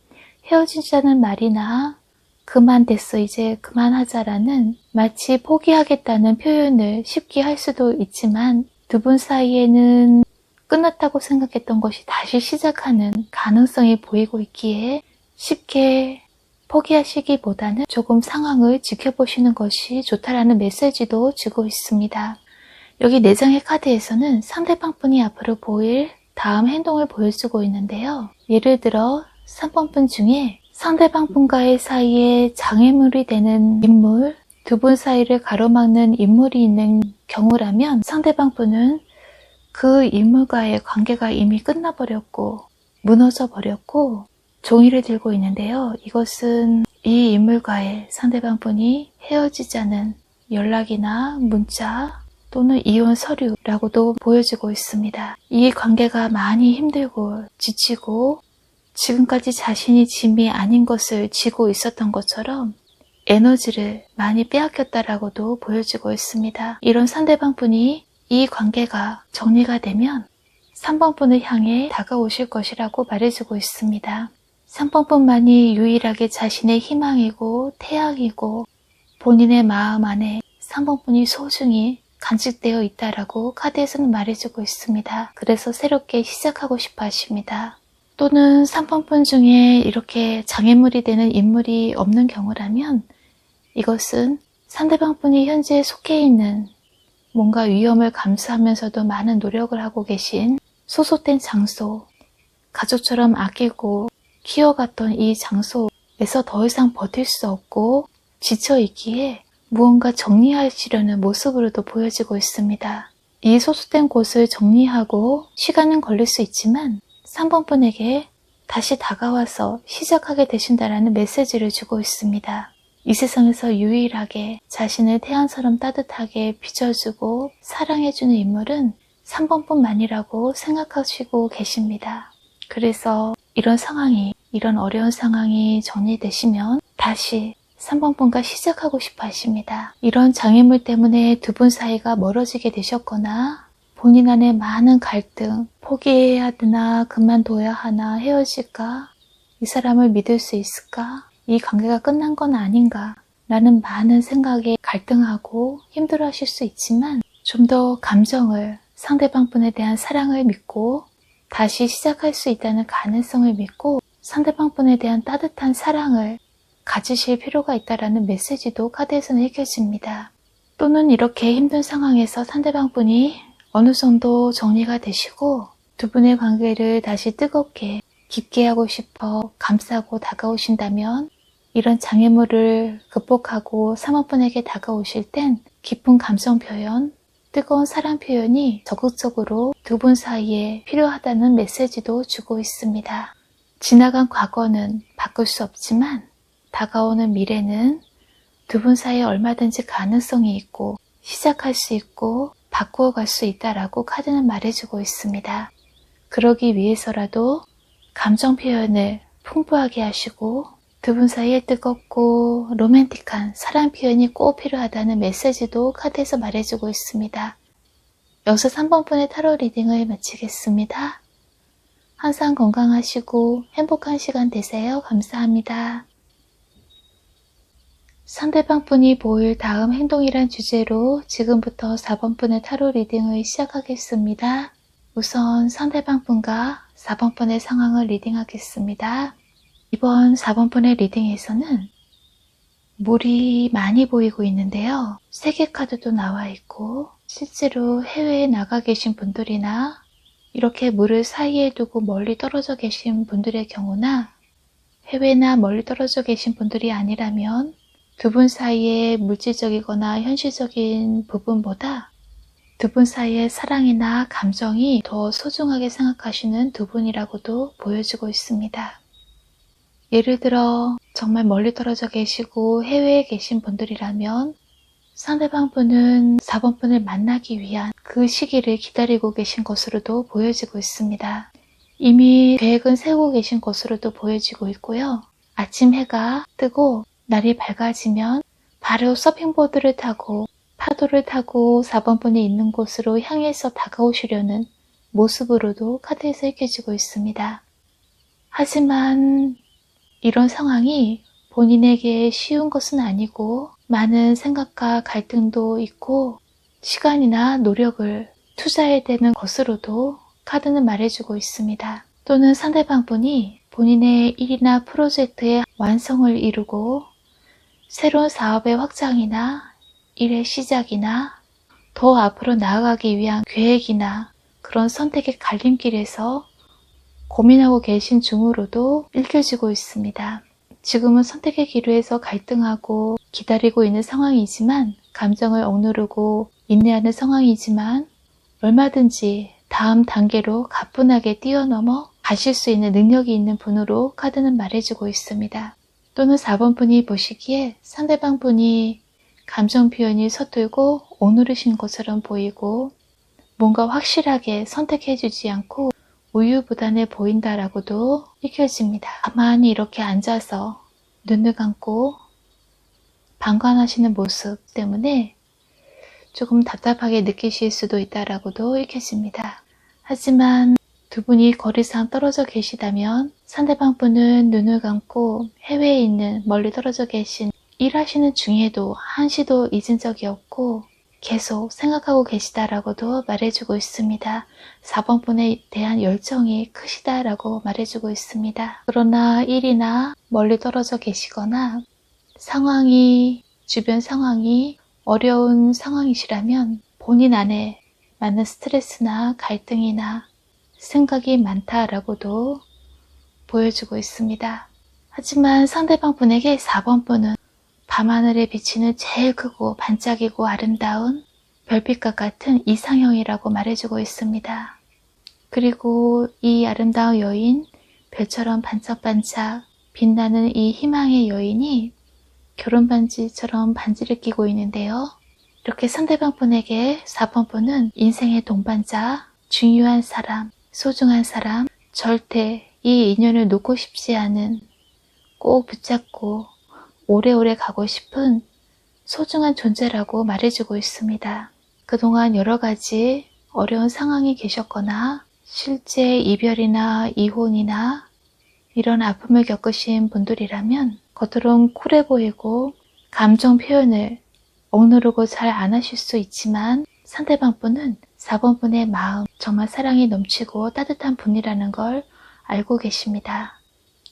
헤어지자는 말이나 그만 됐어, 이제 그만하자라는 마치 포기하겠다는 표현을 쉽게 할 수도 있지만 두 분 사이에는 끝났다고 생각했던 것이 다시 시작하는 가능성이 보이고 있기에 쉽게 포기하시기보다는 조금 상황을 지켜보시는 것이 좋다라는 메시지도 주고 있습니다. 여기 4장의 카드에서는 상대방 분이 앞으로 보일 다음 행동을 보여주고 있는데요. 예를 들어 3번 분 중에 상대방 분과의 사이에 장애물이 되는 인물, 두 분 사이를 가로막는 인물이 있는 경우라면 상대방 분은 그 인물과의 관계가 이미 끝나버렸고 무너져 버렸고 종이를 들고 있는데요. 이것은 이 인물과의 상대방 분이 헤어지자는 연락이나 문자 또는 이혼 서류라고도 보여지고 있습니다. 이 관계가 많이 힘들고 지치고 지금까지 자신이 짐이 아닌 것을 지고 있었던 것처럼 에너지를 많이 빼앗겼다라고도 보여지고 있습니다. 이런 상대방 분이 이 관계가 정리가 되면 3번 분을 향해 다가오실 것이라고 말해주고 있습니다. 3번 분만이 유일하게 자신의 희망이고 태양이고 본인의 마음 안에 3번 분이 소중히 간직되어 있다라고 카드에서는 말해주고 있습니다. 그래서 새롭게 시작하고 싶어 하십니다. 또는 3번 분 중에 이렇게 장애물이 되는 인물이 없는 경우라면 이것은 상대방 분이 현재 속해 있는 뭔가 위험을 감수하면서도 많은 노력을 하고 계신 소속된 장소, 가족처럼 아끼고 키워갔던 이 장소에서 더 이상 버틸 수 없고 지쳐있기에 무언가 정리하시려는 모습으로도 보여지고 있습니다. 이 소속된 곳을 정리하고 시간은 걸릴 수 있지만 3번 분에게 다시 다가와서 시작하게 되신다라는 메시지를 주고 있습니다. 이 세상에서 유일하게 자신을 태양처럼 따뜻하게 비춰주고 사랑해주는 인물은 3번 뿐만이라고 생각하시고 계십니다. 그래서 이런 어려운 상황이 정리되시면 다시 3번 분과 시작하고 싶어 하십니다. 이런 장애물 때문에 두 분 사이가 멀어지게 되셨거나 본인 안에 많은 갈등, 포기해야 되나, 그만둬야 하나, 헤어질까, 이 사람을 믿을 수 있을까, 이 관계가 끝난 건 아닌가 라는 많은 생각에 갈등하고 힘들어하실 수 있지만 좀 더 감정을, 상대방 분에 대한 사랑을 믿고 다시 시작할 수 있다는 가능성을 믿고 상대방 분에 대한 따뜻한 사랑을 가지실 필요가 있다는 메시지도 카드에서는 읽혀집니다. 또는 이렇게 힘든 상황에서 상대방 분이 어느 정도 정리가 되시고 두 분의 관계를 다시 뜨겁게 깊게 하고 싶어 감싸고 다가오신다면 이런 장애물을 극복하고 3번 분에게 다가오실 땐 깊은 감정 표현, 뜨거운 사랑 표현이 적극적으로 두 분 사이에 필요하다는 메시지도 주고 있습니다. 지나간 과거는 바꿀 수 없지만 다가오는 미래는 두 분 사이에 얼마든지 가능성이 있고 시작할 수 있고 바꾸어갈 수 있다라고 카드는 말해주고 있습니다. 그러기 위해서라도 감정 표현을 풍부하게 하시고 두 분 사이에 뜨겁고 로맨틱한 사랑 표현이 꼭 필요하다는 메시지도 카드에서 말해주고 있습니다. 여기서 3번 분의 타로 리딩을 마치겠습니다. 항상 건강하시고 행복한 시간 되세요. 감사합니다. 상대방 분이 보일 다음 행동이란 주제로 지금부터 4번 분의 타로 리딩을 시작하겠습니다. 우선 상대방 분과 4번 분의 상황을 리딩하겠습니다. 이번 4번 분의 리딩에서는 물이 많이 보이고 있는데요. 3개 카드도 나와 있고 실제로 해외에 나가 계신 분들이나 이렇게 물을 사이에 두고 멀리 떨어져 계신 분들의 경우나 해외나 멀리 떨어져 계신 분들이 아니라면 두 분 사이의 물질적이거나 현실적인 부분보다 두 분 사이의 사랑이나 감정이 더 소중하게 생각하시는 두 분이라고도 보여지고 있습니다. 예를 들어 정말 멀리 떨어져 계시고 해외에 계신 분들이라면 상대방 분은 4번 분을 만나기 위한 그 시기를 기다리고 계신 것으로도 보여지고 있습니다. 이미 계획은 세우고 계신 것으로도 보여지고 있고요. 아침 해가 뜨고 날이 밝아지면 바로 서핑보드를 타고 파도를 타고 4번 분이 있는 곳으로 향해서 다가오시려는 모습으로도 카드에서 읽혀지고 있습니다. 하지만 이런 상황이 본인에게 쉬운 것은 아니고 많은 생각과 갈등도 있고 시간이나 노력을 투자해야 되는 것으로도 카드는 말해주고 있습니다. 또는 상대방 분이 본인의 일이나 프로젝트의 완성을 이루고 새로운 사업의 확장이나 일의 시작이나 더 앞으로 나아가기 위한 계획이나 그런 선택의 갈림길에서 고민하고 계신 중으로도 읽혀지고 있습니다. 지금은 선택의 기로에서 갈등하고 기다리고 있는 상황이지만 감정을 억누르고 인내하는 상황이지만 얼마든지 다음 단계로 가뿐하게 뛰어넘어 가실 수 있는 능력이 있는 분으로 카드는 말해주고 있습니다. 또는 4번 분이 보시기에 상대방 분이 감정 표현이 서툴고 억누르신 것처럼 보이고 뭔가 확실하게 선택해주지 않고 우유부단해 보인다라고도 읽혀집니다. 가만히 이렇게 앉아서 눈을 감고 방관하시는 모습 때문에 조금 답답하게 느끼실 수도 있다라고도 읽혀집니다. 하지만 두 분이 거리상 떨어져 계시다면 상대방 분은 눈을 감고 해외에 있는 멀리 떨어져 계신 일하시는 중에도 한시도 잊은 적이 없고 계속 생각하고 계시다라고도 말해주고 있습니다. 4번 분에 대한 열정이 크시다라고 말해주고 있습니다. 그러나 일이나 멀리 떨어져 계시거나 주변 상황이 어려운 상황이시라면 본인 안에 많은 스트레스나 갈등이나 생각이 많다라고도 보여주고 있습니다. 하지만 상대방 분에게 4번 분은 밤하늘에 비치는 제일 크고 반짝이고 아름다운 별빛과 같은 이상형이라고 말해주고 있습니다. 그리고 이 아름다운 여인, 별처럼 반짝반짝 빛나는 이 희망의 여인이 결혼 반지처럼 반지를 끼고 있는데요. 이렇게 상대방 분에게 4번 분은 인생의 동반자, 중요한 사람, 소중한 사람, 절대 이 인연을 놓고 싶지 않은, 꼭 붙잡고 오래오래 가고 싶은 소중한 존재라고 말해주고 있습니다. 그동안 여러 가지 어려운 상황이 계셨거나 실제 이별이나 이혼이나 이런 아픔을 겪으신 분들이라면 겉으론 쿨해 보이고 감정 표현을 억누르고 잘 안 하실 수 있지만 상대방 분은 4번 분의 마음, 정말 사랑이 넘치고 따뜻한 분이라는 걸 알고 계십니다.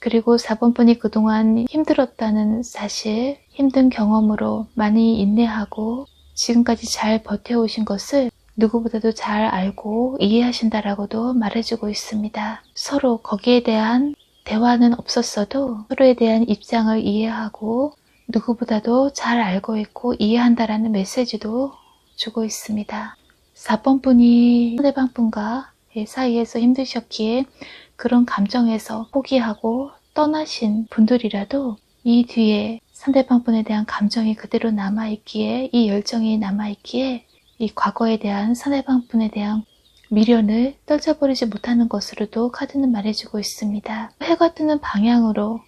그리고 4번 분이 그동안 힘들었다는 사실, 힘든 경험으로 많이 인내하고 지금까지 잘 버텨오신 것을 누구보다도 잘 알고 이해하신다라고도 말해주고 있습니다. 서로 거기에 대한 대화는 없었어도 서로에 대한 입장을 이해하고 누구보다도 잘 알고 있고 이해한다라는 메시지도 주고 있습니다. 4번 분이 상대방 분과 사이에서 힘드셨기에 그런 감정에서 포기하고 떠나신 분들이라도 이 뒤에 상대방 분에 대한 감정이 그대로 남아있기에, 이 열정이 남아있기에 이 과거에 대한 상대방 분에 대한 미련을 떨쳐버리지 못하는 것으로도 카드는 말해주고 있습니다. 해가 뜨는 방향으로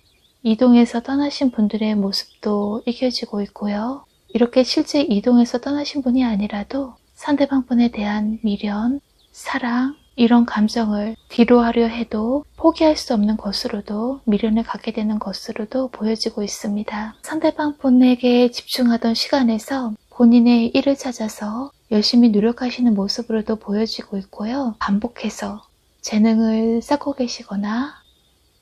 이동해서 떠나신 분들의 모습도 읽혀지고 있고요. 이렇게 실제 이동해서 떠나신 분이 아니라도 상대방 분에 대한 미련, 사랑, 이런 감정을 뒤로 하려 해도 포기할 수 없는 것으로도, 미련을 갖게 되는 것으로도 보여지고 있습니다. 상대방 분에게 집중하던 시간에서 본인의 일을 찾아서 열심히 노력하시는 모습으로도 보여지고 있고요. 반복해서 재능을 쌓고 계시거나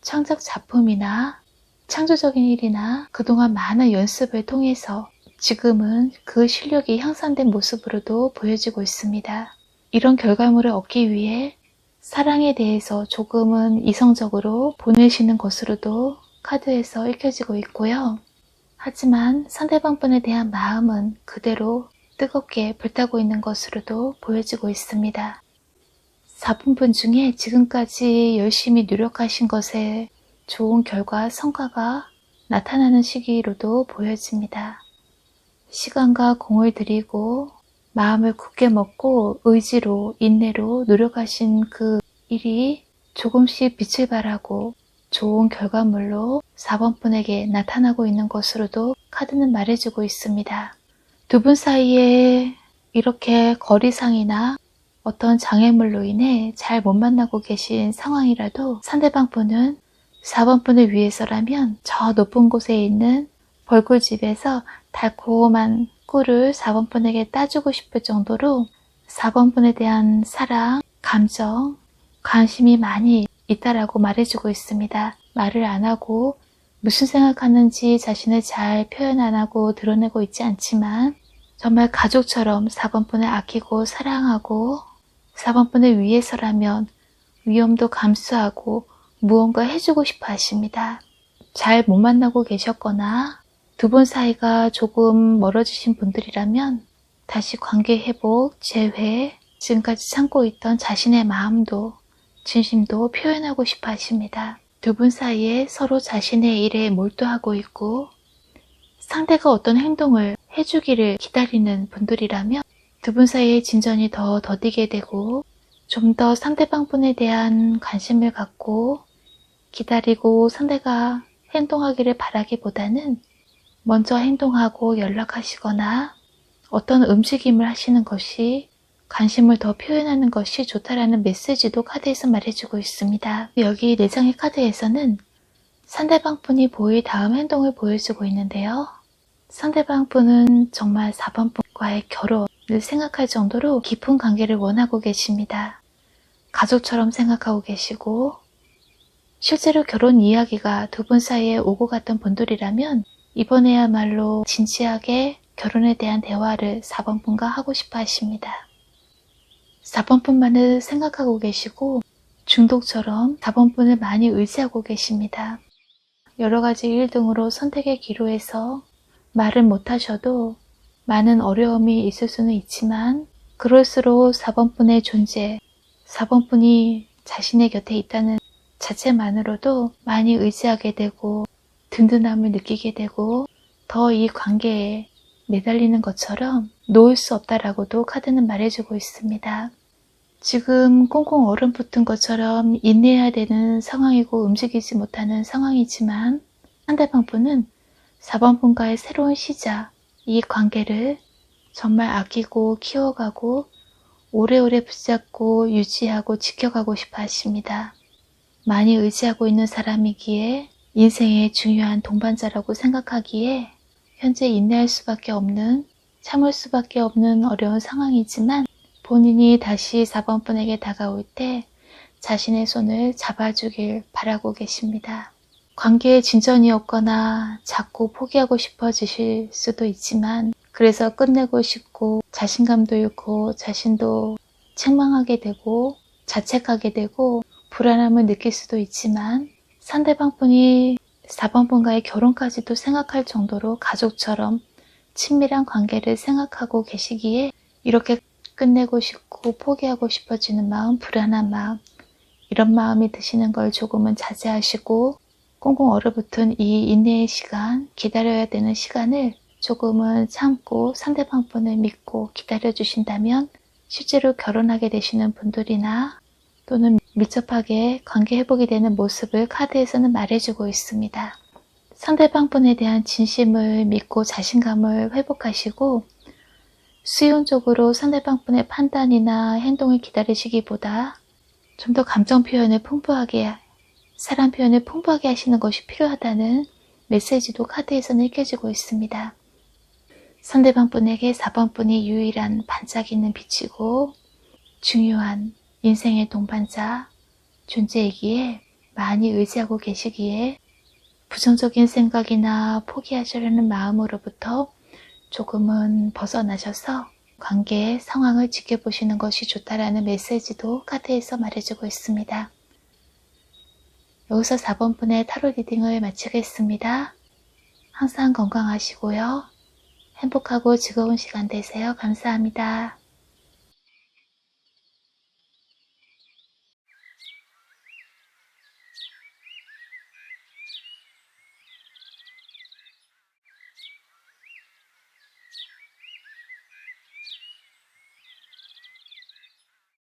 창작 작품이나 창조적인 일이나 그동안 많은 연습을 통해서 지금은 그 실력이 향상된 모습으로도 보여지고 있습니다. 이런 결과물을 얻기 위해 사랑에 대해서 조금은 이성적으로 보내시는 것으로도 카드에서 읽혀지고 있고요. 하지만 상대방 분에 대한 마음은 그대로 뜨겁게 불타고 있는 것으로도 보여지고 있습니다. 4번 분 중에 지금까지 열심히 노력하신 것에 좋은 결과, 성과가 나타나는 시기로도 보여집니다. 시간과 공을 들이고 마음을 굳게 먹고 의지로, 인내로 노력하신 그 일이 조금씩 빛을 발하고 좋은 결과물로 4번 분에게 나타나고 있는 것으로도 카드는 말해주고 있습니다. 두 분 사이에 이렇게 거리상이나 어떤 장애물로 인해 잘 못 만나고 계신 상황이라도 상대방 분은 4번 분을 위해서라면 저 높은 곳에 있는 벌꿀집에서 달콤한 꿀을 4번 분에게 따주고 싶을 정도로 4번 분에 대한 사랑, 감정, 관심이 많이 있다라고 말해주고 있습니다. 말을 안 하고 무슨 생각하는지 자신을 잘 표현 안 하고 드러내고 있지 않지만 정말 가족처럼 4번 분을 아끼고 사랑하고 4번 분을 위해서라면 위험도 감수하고 무언가 해주고 싶어 하십니다. 잘 못 만나고 계셨거나 두 분 사이가 조금 멀어지신 분들이라면 다시 관계 회복, 재회, 지금까지 참고 있던 자신의 마음도 진심도 표현하고 싶어 하십니다. 두 분 사이에 서로 자신의 일에 몰두하고 있고 상대가 어떤 행동을 해주기를 기다리는 분들이라면 두 분 사이의 진전이 더 더디게 되고 좀 더 상대방 분에 대한 관심을 갖고 기다리고 상대가 행동하기를 바라기보다는 먼저 행동하고 연락하시거나 어떤 움직임을 하시는 것이 관심을 더 표현하는 것이 좋다라는 메시지도 카드에서 말해주고 있습니다. 여기 4장의 카드에서는 상대방 분이 보일 다음 행동을 보여주고 있는데요. 상대방 분은 정말 4번 분과의 결혼을 생각할 정도로 깊은 관계를 원하고 계십니다. 가족처럼 생각하고 계시고 실제로 결혼 이야기가 두 분 사이에 오고 갔던 분들이라면 이번에야말로 진지하게 결혼에 대한 대화를 4번 분과 하고 싶어 하십니다. 4번 분만을 생각하고 계시고 중독처럼 4번 분을 많이 의지하고 계십니다. 여러 가지 일 등으로 선택의 기로에서 말을 못하셔도 많은 어려움이 있을 수는 있지만 그럴수록 4번 분의 존재, 4번 분이 자신의 곁에 있다는 자체만으로도 많이 의지하게 되고 든든함을 느끼게 되고 더 이 관계에 매달리는 것처럼 놓을 수 없다라고도 카드는 말해주고 있습니다. 지금 꽁꽁 얼음붙은 것처럼 인내해야 되는 상황이고 움직이지 못하는 상황이지만 상대방 분은 4번 분과의 새로운 시작, 이 관계를 정말 아끼고 키워가고 오래오래 붙잡고 유지하고 지켜가고 싶어 하십니다. 많이 의지하고 있는 사람이기에 인생의 중요한 동반자라고 생각하기에 현재 인내할 수밖에 없는, 참을 수밖에 없는 어려운 상황이지만 본인이 다시 4번 분에게 다가올 때 자신의 손을 잡아주길 바라고 계십니다. 관계의 진전이 없거나 자꾸 포기하고 싶어지실 수도 있지만 그래서 끝내고 싶고 자신감도 잃고 자신도 책망하게 되고 자책하게 되고 불안함을 느낄 수도 있지만 상대방 분이 4번 분과의 결혼까지도 생각할 정도로 가족처럼 친밀한 관계를 생각하고 계시기에 이렇게 끝내고 싶고 포기하고 싶어지는 마음, 불안한 마음, 이런 마음이 드시는 걸 조금은 자제하시고 꽁꽁 얼어붙은 이 인내의 시간, 기다려야 되는 시간을 조금은 참고 상대방 분을 믿고 기다려주신다면 실제로 결혼하게 되시는 분들이나 또는 밀접하게 관계 회복이 되는 모습을 카드에서는 말해주고 있습니다. 상대방 분에 대한 진심을 믿고 자신감을 회복하시고 수용적으로 상대방 분의 판단이나 행동을 기다리시기보다 좀 더 감정 표현을 풍부하게, 사랑 표현을 풍부하게 하시는 것이 필요하다는 메시지도 카드에서는 읽혀지고 있습니다. 상대방 분에게 4번 분이 유일한 반짝이는 빛이고 중요한 인생의 동반자 존재이기에 많이 의지하고 계시기에 부정적인 생각이나 포기하시려는 마음으로부터 조금은 벗어나셔서 관계의 상황을 지켜보시는 것이 좋다라는 메시지도 카드에서 말해주고 있습니다. 여기서 4번 분의 타로 리딩을 마치겠습니다. 항상 건강하시고요. 행복하고 즐거운 시간 되세요. 감사합니다.